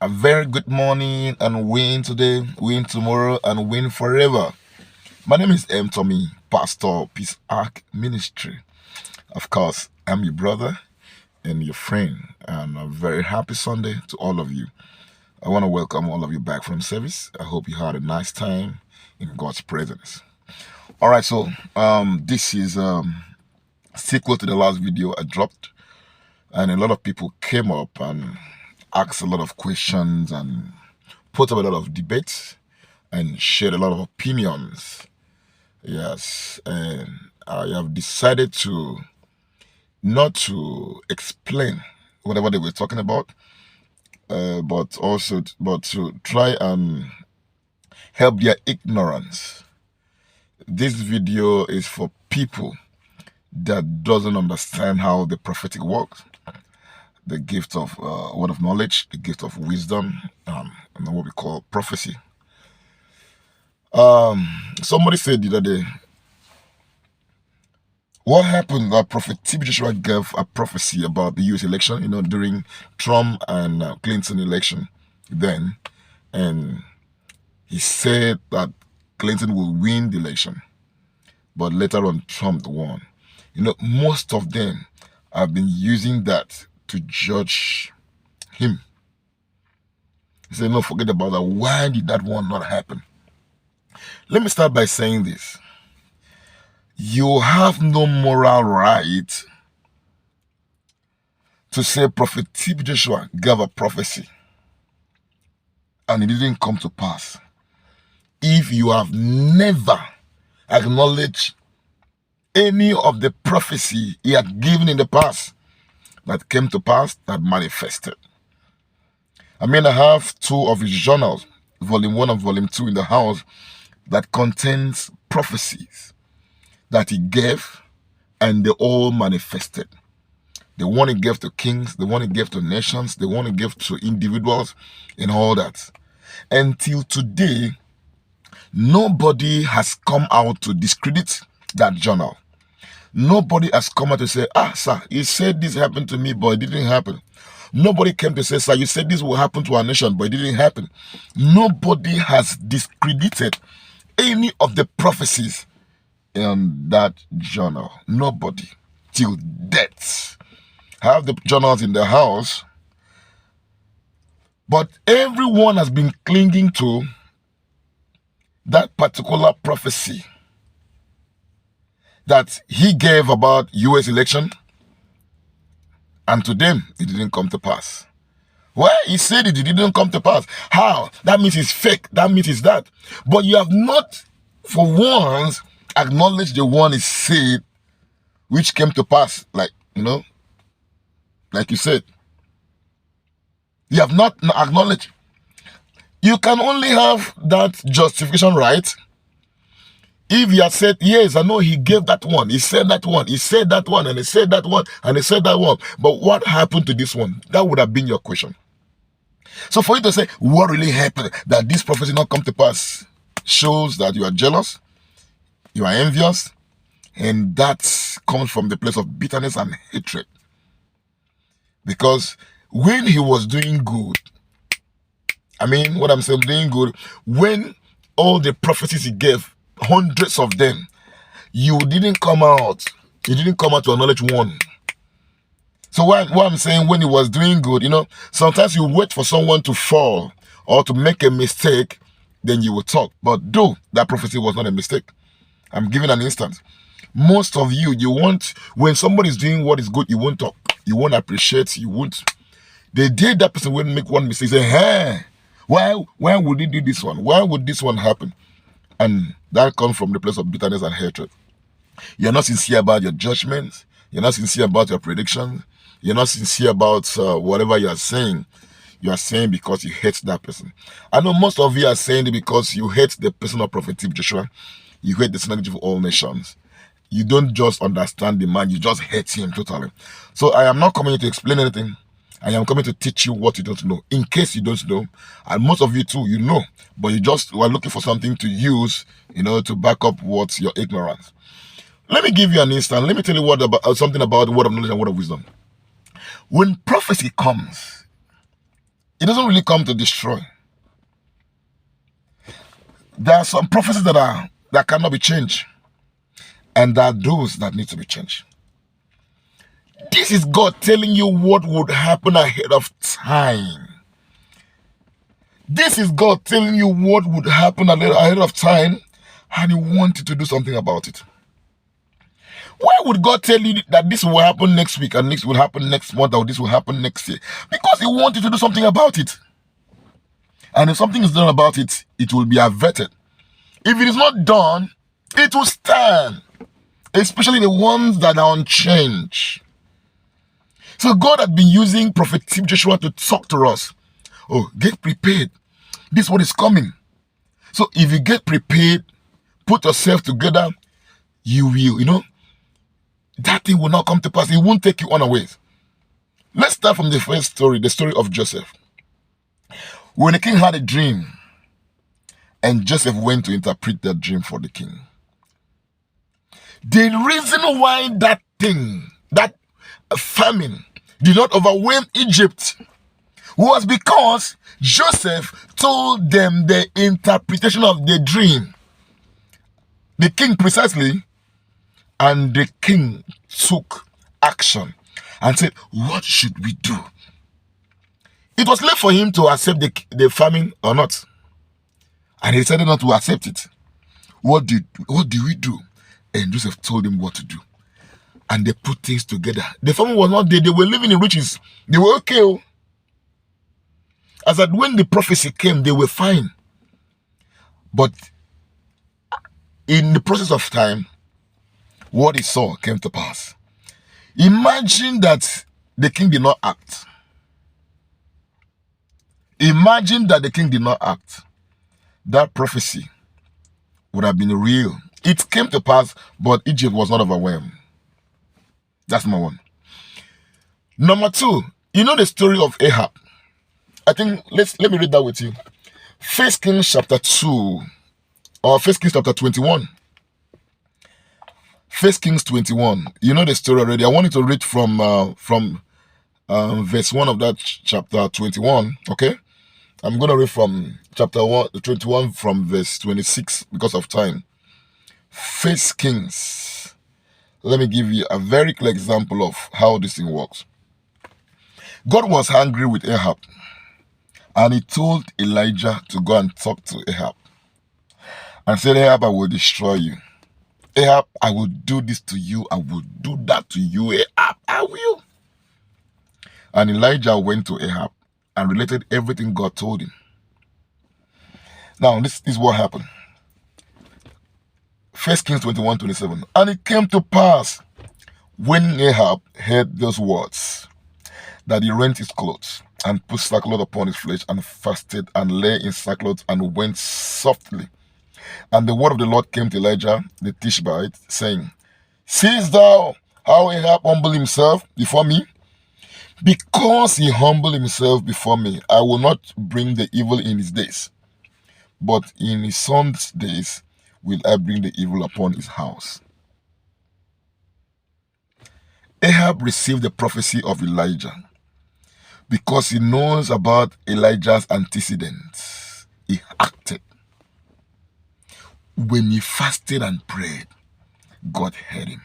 A very good morning and win today, win tomorrow, and win forever. My name is M. Tommy, Pastor Peace Ark Ministry. Of course, I'm your brother and your friend, and a very happy Sunday to all of you. I want to welcome all of you back from service. I hope you had a nice time in God's presence. All right, so this is sequel to the last video I dropped, and a lot of people came up and asked a lot of questions and put up a lot of debates and shared a lot of opinions. Yes, and I have decided to not to explain whatever they were talking about, but to try and help their ignorance. This video is for people that doesn't understand how the prophetic works, the gift of word of knowledge, the gift of wisdom, and what we call prophecy. Somebody said the other day, what happened that Prophet TB Joshua gave a prophecy about the US election, during Trump and Clinton election then, and he said that Clinton will win the election, but later on Trump won. Most of them have been using that to judge him. He said, no, forget about that. Why did that one not happen? Let me start by saying this. You have no moral right to say Prophet TB Joshua gave a prophecy and it didn't come to pass if you have never acknowledged any of the prophecy he had given in the past that came to pass, that manifested. I have 2 of his journals, volume 1 and volume 2 in the house, that contains prophecies that he gave, and they all manifested. The one he gave to kings, the one he gave to nations, the one he gave to individuals, and all that. Until today, nobody has come out to discredit that journal. Nobody has come out to say, sir, you said this happened to me, but it didn't happen. Nobody came to say, sir, you said this will happen to our nation, but it didn't happen. Nobody has discredited any of the prophecies in that journal. Nobody. Till death. I have the journals in the house, but everyone has been clinging to that particular prophecy that he gave about US election, and to them it didn't come to pass. Well, he said it didn't come to pass. How? That means it's fake. That means it's that. But you have not for once acknowledged the one he said which came to pass, like you said. You have not acknowledged. You can only have that justification right if you had said, yes, I know he gave that one, he said that one, he said that one, and he said that one, and he said that one. But what happened to this one? That would have been your question. So for you to say, what really happened, that this prophecy not come to pass, shows that you are jealous, you are envious, and that comes from the place of bitterness and hatred. Because when he was doing good, what I'm saying, doing good, when all the prophecies he gave, hundreds of them, you didn't come out to acknowledge one. So what I'm saying, when he was doing good, sometimes you wait for someone to fall or to make a mistake, then you will talk. But though that prophecy was not a mistake, I'm giving an instance. Most of you want, when somebody's doing what is good, you won't talk, you won't appreciate, you won't. The day that person will make one mistake, say, hey, why would he do this one? Why would this one happen? And that comes from the place of bitterness and hatred. You're not sincere about your judgments. You're not sincere about your predictions. You're not sincere about whatever you are saying. You are saying because you hate that person. I know most of you are saying it because you hate the person of Prophet TB Joshua. You hate the synagogue of all nations. You don't just understand the man, you just hate him totally. So I am not coming to explain anything. I am coming to teach you what you don't know, in case you don't know. And most of you too, you know, but you just are looking for something to use, to back up what's your ignorance. Let me give you an instance. Let me tell you something about the word of knowledge and word of wisdom. When prophecy comes, It doesn't really come to destroy. There are some prophecies that cannot be changed, and there are those that need to be changed. This is God telling you what would happen ahead of time. This is God telling you what would happen ahead of time, and He wants you to do something about it. Why would God tell you that this will happen next week, and this will happen next month, or this will happen next year? Because He wants you to do something about it. And if something is done about it, it will be averted. If it is not done, it will stand. Especially the ones that are on change. So God had been using Prophet Joshua to talk to us. Oh, get prepared. This is what is coming. So if you get prepared, put yourself together, you will, that thing will not come to pass. It won't take you unawares. Let's start from the first story, the story of Joseph. When the king had a dream, and Joseph went to interpret that dream for the king. The reason why that famine did not overwhelm Egypt was because Joseph told them the interpretation of the dream. The king precisely, and the king took action and said, what should we do? It was left for him to accept the famine or not. And he decided not to accept it. What do we do? And Joseph told him what to do. And they put things together. The famine was not there. They were living in riches. They were okay. As that when the prophecy came, they were fine. But in the process of time, what he saw came to pass. Imagine that the king did not act. Imagine that the king did not act. That prophecy would have been real. It came to pass, but Egypt was not overwhelmed. That's number one. Number two, you know the story of Ahab. I think let me read that with you. 1 Kings chapter 2 or 1 Kings chapter 21. 1 Kings 21. You know the story already. I want you to read from verse 1 of that chapter 21. Okay? I'm going to read from chapter 21 from verse 26 because of time. 1 Kings. Let me give you a very clear example of how this thing works. God was angry with Ahab, and he told Elijah to go and talk to Ahab and said, Ahab, I will destroy you. Ahab, I will do this to you. I will do that to you. Ahab, I will. And Elijah went to Ahab and related everything God told him. Now, this is what happened. 1 Kings 21:27. And it came to pass, when Ahab heard those words, that he rent his clothes and put sackcloth upon his flesh and fasted and lay in sackcloth and went softly. And the word of the Lord came to Elijah the Tishbite, saying, Seest thou how Ahab humbled himself before me? Because he humbled himself before me, I will not bring the evil in his days, but in his son's days will I bring the evil upon his house. Ahab received the prophecy of Elijah because he knows about Elijah's antecedents. He acted. When he fasted and prayed, God heard him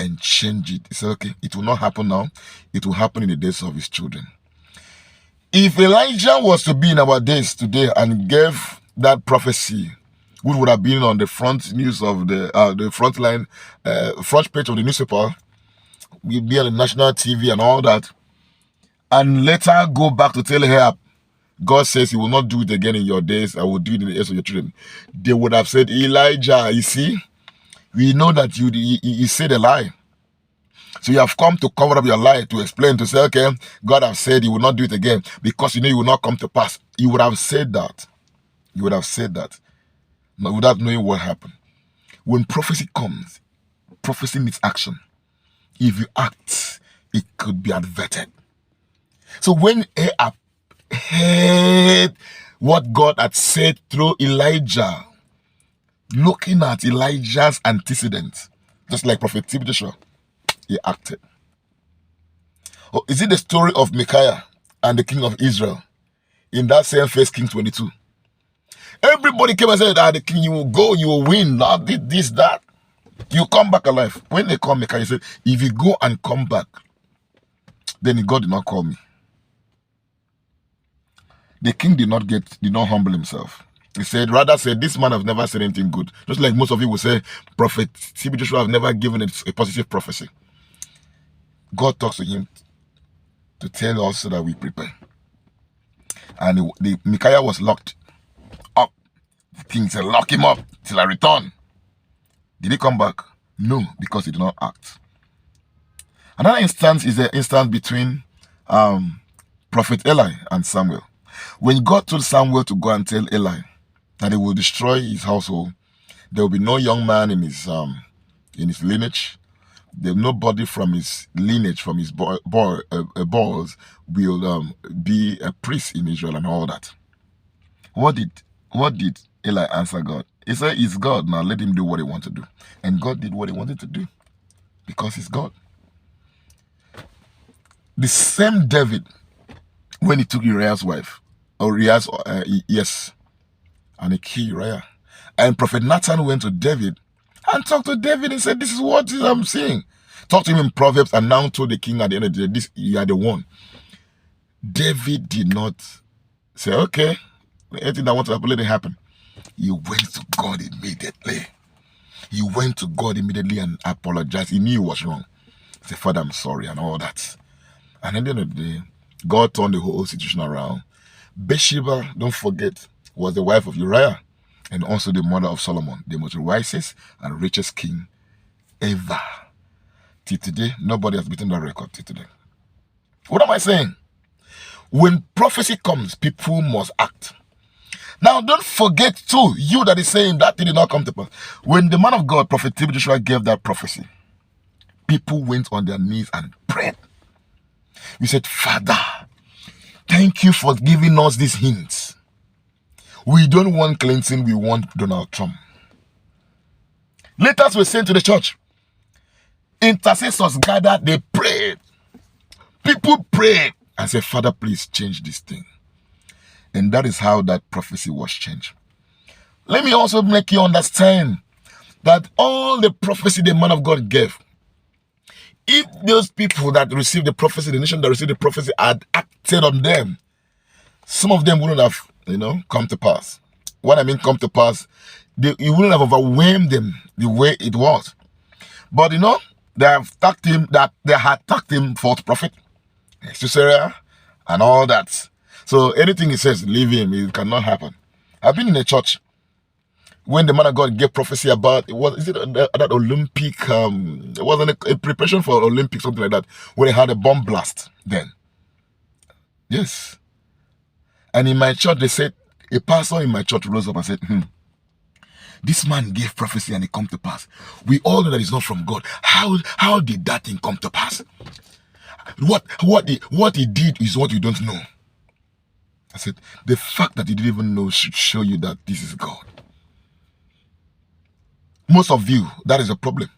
and changed it. He said, okay, it will not happen now. It will happen in the days of his children. If Elijah was to be in our days today and gave that prophecy, which would have been on the front news of the front line, front page of the newspaper, we'd be on the national TV and all that, and later go back to tell Ahab, God says he will not do it again in your days, I will do it in the days of your children. They would have said, Elijah, you see, we know that you said a lie. So you have come to cover up your lie, to explain, to say, okay, God has said he will not do it again because you know it will not come to pass. You would have said that. You would have said that without knowing what happened. When prophecy comes, prophecy needs action. If you act, it could be averted. So when Ahab heard what God had said through Elijah, looking at Elijah's antecedents, just like Prophet Joshua, he acted. Or is it the story of Micaiah and the king of Israel in that same First King 22. Everybody came and said, the king, you will go, you will win, not this, that. You come back alive. When they call me, can you say, if you go and come back, then God did not call me. The king did not humble himself. He said, rather said, this man has never said anything good. Just like most of you will say, Prophet TB Joshua have never given a positive prophecy. God talks to him to tell us so that we prepare. And Micaiah was locked up. The king said, lock him up till I return. Did he come back? No, because he did not act. Another instance is the instance between Prophet Eli and Samuel. When God told Samuel to go and tell Eli that he will destroy his household, there will be no young man in his lineage. There's nobody from his lineage, from his balls, will be a priest in Israel and all that. What did Eli answer God? He said, "It's God. Now let him do what he wants to do." And God did what he wanted to do because he's God. The same David, when he took Uriah's wife, and he killed Uriah. And Prophet Nathan went to David and talked to David and said, this is what I'm seeing. Talked to him in Proverbs and now told the king at the end of the day, you are the one. David did not say, okay, anything that wants to happen, let it happen. He went to God immediately. He went to God immediately and apologized. He knew he was wrong. He said, Father, I'm sorry and all that. And at the end of the day, God turned the whole situation around. Bathsheba, don't forget, was the wife of Uriah and also the mother of Solomon, the most wisest and richest king ever. Till today, nobody has beaten that record till today. What am I saying? When prophecy comes, people must act. Now, don't forget too, you that is saying that did not come to pass. When the man of God, Prophet TB Joshua, gave that prophecy, people went on their knees and prayed. We said, Father, thank you for giving us these hints. We don't want Clinton, we want Donald Trump. Letters were sent to the church. Intercessors gathered, they prayed. People prayed and said, Father, please change this thing. And that is how that prophecy was changed. Let me also make you understand that all the prophecy the man of God gave, if those people that received the prophecy, the nation that received the prophecy had acted on them, some of them wouldn't have, come to pass. What I mean come to pass, you wouldn't have overwhelmed them the way it was. But they have attacked him, that they had attacked him false prophet, Caesarea, and all that. So anything he says, leave him, it cannot happen. I've been in a church when the man of God gave prophecy about, that Olympic, it wasn't a preparation for Olympics, something like that, where they had a bomb blast then. Yes. And in my church, they said, a pastor in my church rose up and said, this man gave prophecy and it come to pass. We all know that it's not from God. How did that thing come to pass? What he did is what you don't know. I said, the fact that you didn't even know should show you that this is God. Most of you, that is a problem.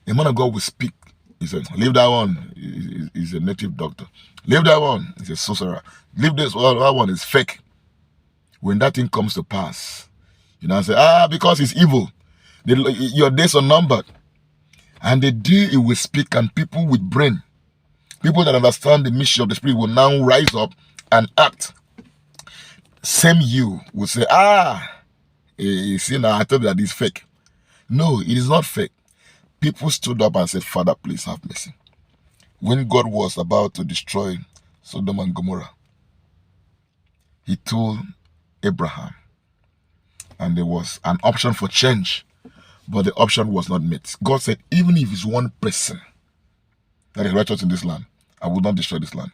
A man of God will speak. He said, leave that one. He's a native doctor. Leave that one. He's a sorcerer. Leave this one. That one is fake. When that thing comes to pass, I say, because it's evil. Your days are numbered. And the day it will speak, and people with brain, people that understand the mystery of the Spirit will now rise up and act. Same you will say, you see now, I told you that it's fake. No, it is not fake. People stood up and said, Father, please have mercy. When God was about to destroy Sodom and Gomorrah, he told Abraham, and there was an option for change, but the option was not met. God said, even if it's one person that is righteous in this land, I will not destroy this land.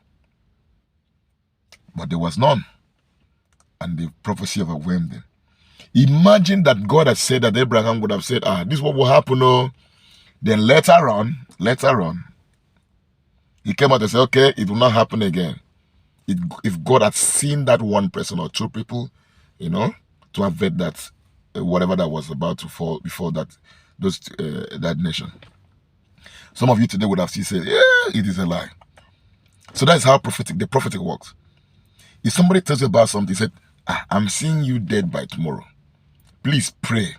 But there was none, and the prophecy overwhelmed them. Imagine that God had said that Abraham would have said, this is what will happen. Oh. Then later on, he came out and said, okay, it will not happen again. If God had seen that one person or two people, to avert that, whatever that was about to fall before that nation. Some of you today would have said, yeah, it is a lie. So that's how the prophetic works. If somebody tells you about something, said, I'm seeing you dead by tomorrow, please pray.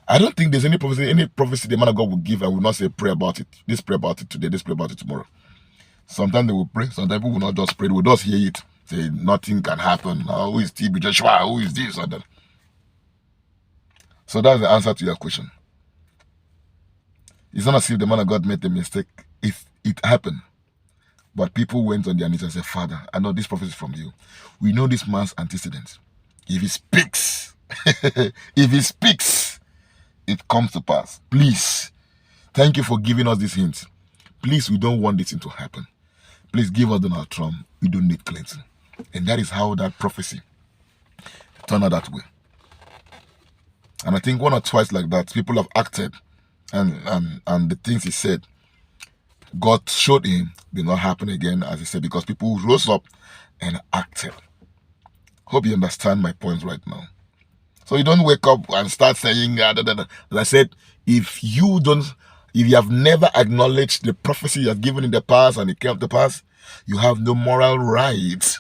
I don't think there's any prophecy the man of God will give and will not say pray about it. This pray about it today, this pray about it tomorrow. Sometimes they will pray, sometimes people will not just pray, they will just hear it. Say nothing can happen. Who is TB Joshua? Who is this or that? So that's the answer to your question. It's not as if the man of God made a mistake. If it happened, but people went on their knees and said, Father, I know this prophecy is from you. We know this man's antecedents. If he speaks, if he speaks, it comes to pass. Please, thank you for giving us this hint. Please, we don't want this thing to happen. Please give us Donald Trump. We don't need Clinton. And that is how that prophecy turned out that way. And I think one or twice like that, people have acted, and the things he said, God showed him did not happen again, as he said, because people rose up and acted. Hope you understand my point right now. So you don't wake up and start saying, As I said, if you have never acknowledged the prophecy you have given in the past and it came to pass, you have no moral right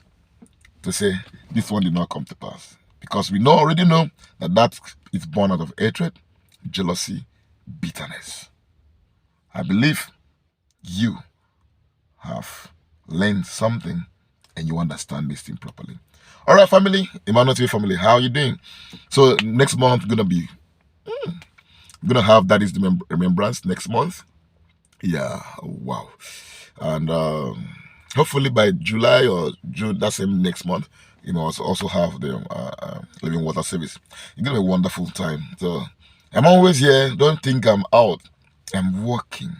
to say this one did not come to pass. Because we already know that is born out of hatred, jealousy, bitterness. I believe you have learned something and you understand this thing properly. All right, family, Emmanuel TV family, how are you doing? So next month, we're gonna have Daddy's Remembrance next month. Yeah, wow. And hopefully by July or June, that same next month, also have the Living Water service. It's gonna be a wonderful time. So I'm always here. Don't think I'm out. I'm working.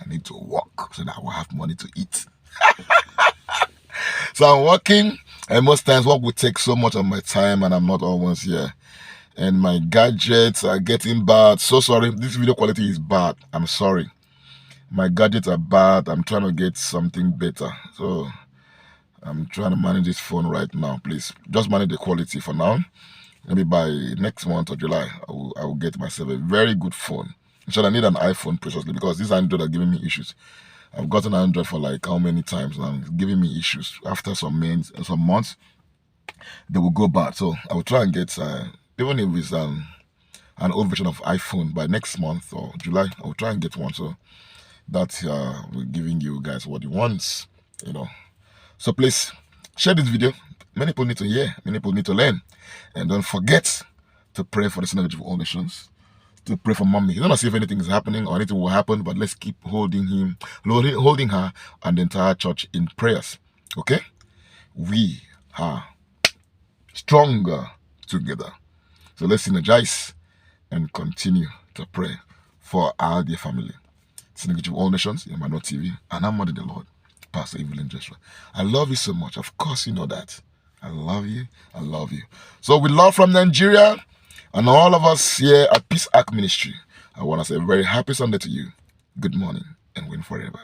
I need to work so that I will have money to eat. So I'm working, and most times work will take so much of my time, and I'm not always here. And my gadgets are getting bad. So sorry, this video quality is bad. I'm sorry. My gadgets are bad. I'm trying to get something better. So I'm trying to manage this phone right now. Please, just manage the quality for now. Maybe by next month or July, I will get myself a very good phone. So I need an iPhone preciously because this Android are giving me issues. I've gotten an Android for like how many times now? It's giving me issues. After some months, they will go bad. So I will try and get, even if it's an old version of iPhone by next month or July, I will try and get one. So that we're giving you guys what you want, So please share this video. Many people need to hear. Many people need to learn. And don't forget to pray for the synagogue of all nations. To pray for mommy. You don't know if anything is happening or anything will happen, but let's keep holding her and the entire church in prayers. Okay? We are stronger together. So let's synergize and continue to pray for our dear family. Synagogue of all nations, Emmanuel TV, and I'm Mother the Lord, Pastor Evelyn Joshua. I love you so much. Of course you know that. I love you. I love you. So with love from Nigeria, and all of us here at Peace Ark Ministry, I want to say a very happy Sunday to you. Good morning and win forever.